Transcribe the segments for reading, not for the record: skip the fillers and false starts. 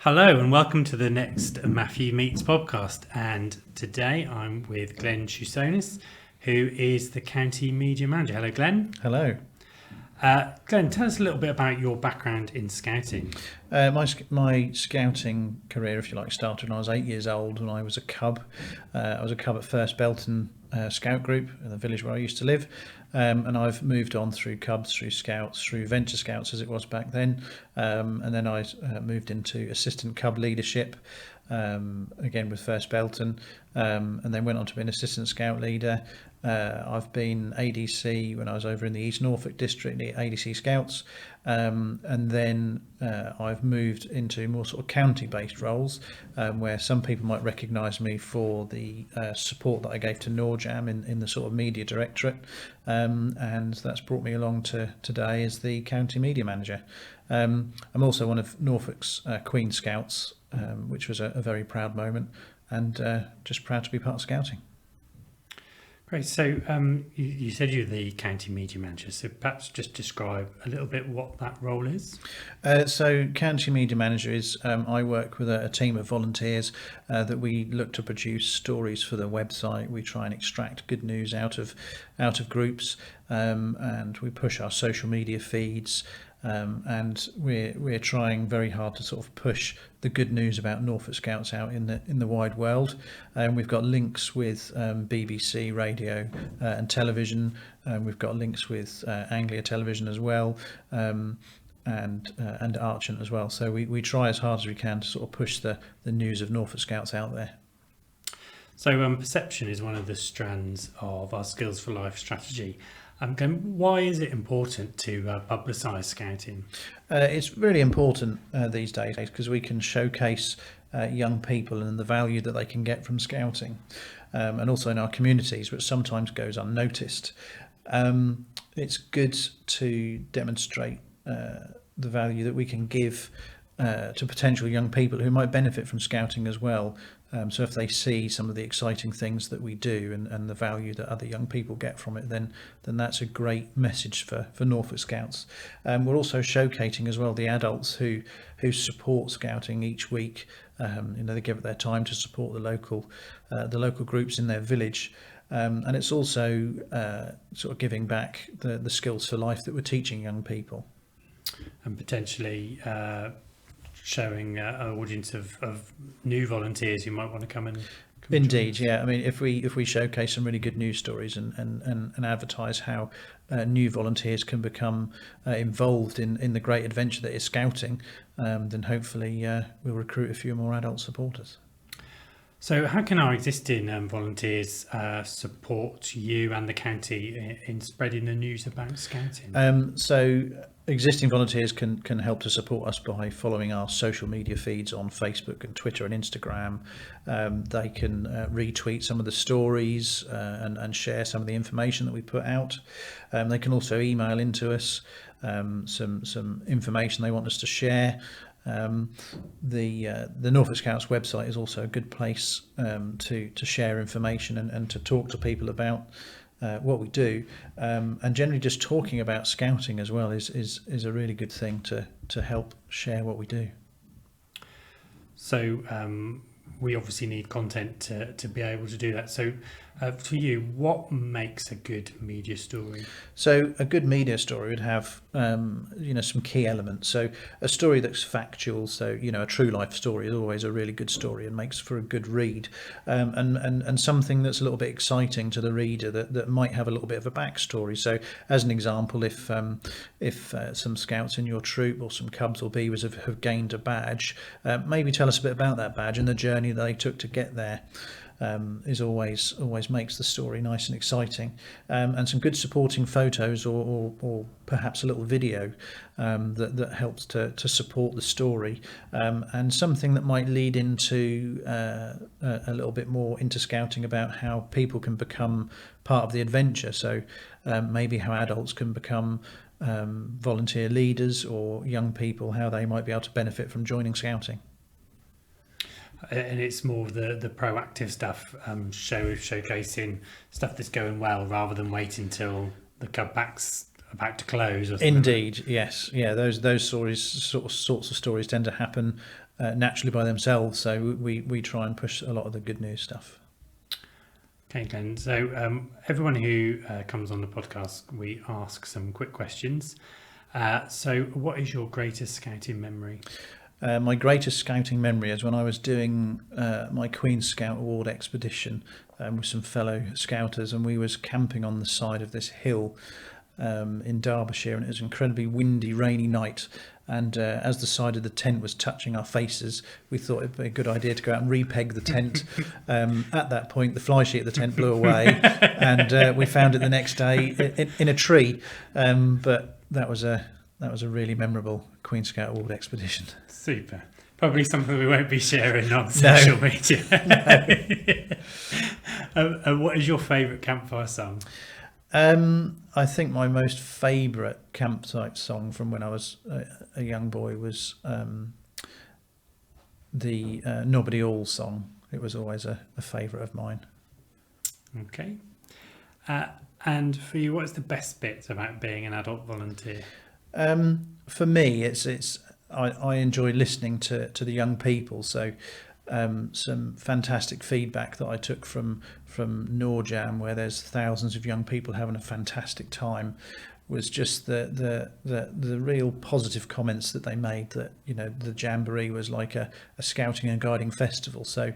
Hello and welcome to the next Matthew Meets podcast. And today I'm with Glenn Chusonis, who is the County Media Manager. Hello, Glenn. Hello. Glenn, tell us a little bit about your background in scouting. My scouting career, if you like, started when I was 8 years old and I was a cub. I was a cub at First Belton Scout Group in the village where I used to live. And I've moved on through Cubs, through Scouts, through Venture Scouts as it was back then. And then I moved into assistant Cub leadership, again with First Belton, and then went on to be an assistant Scout leader. I've been ADC when I was over in the East Norfolk district, the ADC Scouts, and then I've moved into more sort of county-based roles, where some people might recognise me for the support that I gave to Norjam in the sort of media directorate, and that's brought me along to today as the County Media Manager. I'm also one of Norfolk's Queen Scouts, which was a very proud moment, and just proud to be part of Scouting. Great. So you said you're the County Media Manager, so perhaps just describe a little bit what that role is. So County Media Manager is, I work with a team of volunteers that we look to produce stories for the website. We try and extract good news out of groups, and we push our social media feeds. And we're trying very hard to sort of push the good news about Norfolk Scouts out in the wide world. We've got links with BBC radio and television. We've got links with Anglia Television as well, and Archant as well. So we try as hard as we can to sort of push the news of Norfolk Scouts out there. So perception is one of the strands of our Skills for Life strategy. Glenn, why is it important to publicise scouting? It's really important these days because we can showcase young people and the value that they can get from scouting, and also in our communities, which sometimes goes unnoticed. It's good to demonstrate the value that we can give to potential young people who might benefit from scouting as well. So if they see some of the exciting things that we do and the value that other young people get from it, then that's a great message for Norfolk Scouts. We're also showcasing as well the adults who support scouting each week. They give it their time to support the local groups in their village. And it's also sort of giving back the skills for life that we're teaching young people. And potentially showing an audience of new volunteers who might want to come and Indeed, yeah. I mean, if we showcase some really good news stories and advertise how new volunteers can become involved in the great adventure that is scouting, then hopefully we'll recruit a few more adult supporters. So how can our existing volunteers support you and the county in spreading the news about scouting? So existing volunteers can help to support us by following our social media feeds on Facebook and Twitter and Instagram. They can retweet some of the stories and share some of the information that we put out. They can also email into us some information they want us to share. The Norfolk Scouts website is also a good place to share information and to talk to people about what we do, and generally just talking about scouting as well is a really good thing to help share what we do. So we obviously need content to be able to do that. So for you, what makes a good media story? So a good media story would have some key elements. So a story that's factual, so a true life story is always a really good story and makes for a good read, and something that's a little bit exciting to the reader that might have a little bit of a backstory. So as an example, if some scouts in your troop or some cubs or beavers have gained a badge, maybe tell us a bit about that badge and the journey that they took to get there. Is always makes the story nice and exciting, and some good supporting photos or perhaps a little video that helps to support the story, and something that might lead into a little bit more into scouting about how people can become part of the adventure. So maybe how adults can become volunteer leaders, or young people how they might be able to benefit from joining scouting. And it's more of the proactive stuff, showcasing stuff that's going well rather than waiting till the cutback's about to close or something. Indeed, yes, yeah. Those sorts of stories tend to happen naturally by themselves. So we try and push a lot of the good news stuff. Okay, Glenn. So everyone who comes on the podcast, we ask some quick questions. So what is your greatest scouting memory? My greatest scouting memory is when I was doing my Queen's Scout Award expedition with some fellow scouters, and we was camping on the side of this hill in Derbyshire, and it was an incredibly windy, rainy night. And as the side of the tent was touching our faces, we thought it'd be a good idea to go out and repeg the tent. At that point, the fly sheet of the tent blew away, and we found it the next day in a tree. But that was a really memorable Queen Scout Award expedition. Super. Probably something we won't be sharing on social media. What is your favourite campfire song? I think my most favourite campsite song from when I was a young boy was the Nobody All song. It was always a favourite of mine. Okay. And for you, what's the best bit about being an adult volunteer? For me, I enjoy listening to the young people. So some fantastic feedback that I took from Norjam, where there's thousands of young people having a fantastic time, was just the real positive comments that they made, that the Jamboree was like a scouting and guiding festival. So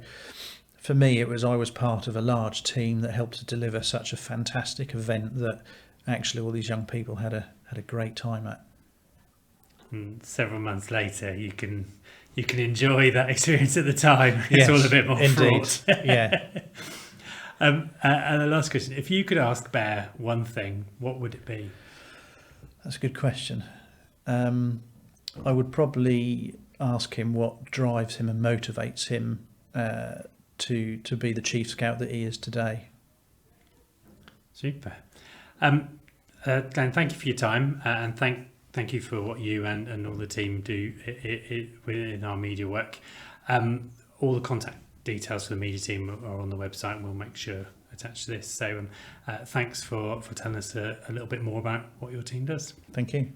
for me, I was part of a large team that helped to deliver such a fantastic event that actually all these young people had a great time at. And several months later, you can enjoy that experience at the time. It's Yes, all a bit more indeed. fraught. Yeah. And the last question: if you could ask Bear one thing, what would it be? That's a good question. I would probably ask him what drives him and motivates him to be the Chief Scout that he is today. Super. Glenn, thank you for your time, and thank you for what you and all the team do within our media work. All the contact details for the media team are on the website, and we'll make sure attached to this. So thanks for telling us a little bit more about what your team does. Thank you.